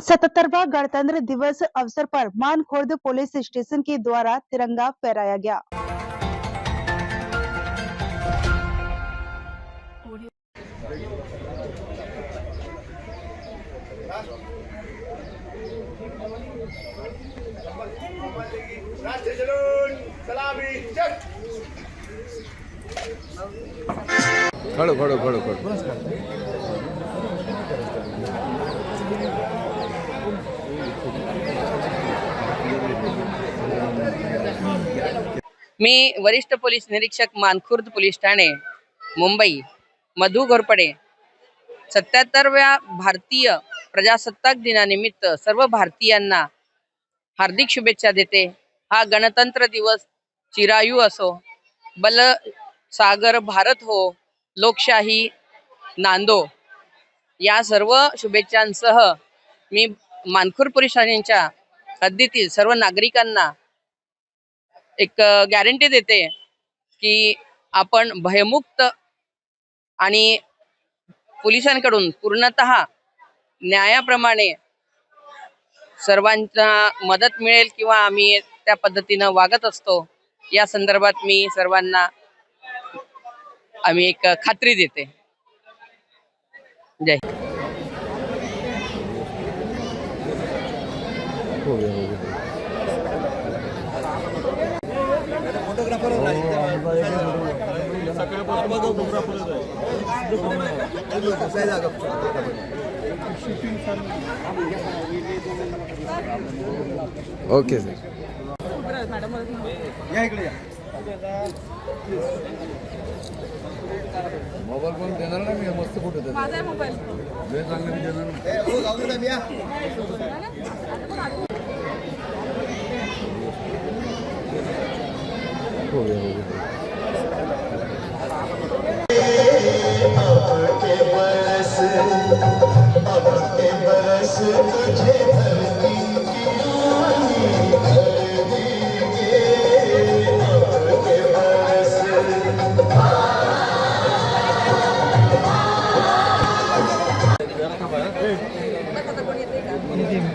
77वां गणतंत्र दिवस अवसर पर मानखुर्द पुलिस स्टेशन के द्वारा तिरंगा फहराया गया। खड़ो खड़ो खड़ो खड़ो मी वरिष्ठ पोलीस निरीक्षक मानखुर्द पोलीस ठाणे मुंबई मधु घोरपडे 77व्या भारतीय प्रजासत्ताक दिनानिमित्त सर्व भारतीयांना हार्दिक शुभेच्छा देते। हा गणतंत्र दिवस चिरायू असो, बल सागर भारत हो, लोकशाही नांदो या सर्व शुभेच्छांसह मी मानखुर्द पोलीस ठाण्याच्या हद्दीतील सर्व नागरिकांना एक गॅरंटी देते की आपण भयमुक्त आणि पोलिसांकडून पूर्णतः न्यायाप्रमाणे सर्वांना मदत मिळेल किंवा आम्ही त्या पद्धतीने वागत असतो या संदर्भात मी सर्वांना आम्ही एक खात्री देते। जय हो गया ओके सर मोबाईल पण देणार ना मी मस्त फोटो देतो माझा मोबाईल लय चांगले देणार ना हो जाऊ दे मिया हो गया आपके बरस तुझे धरती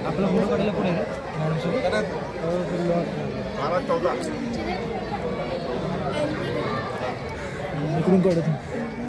आपला फोटो काढायला पुढे महाराज 14 इकडून काढत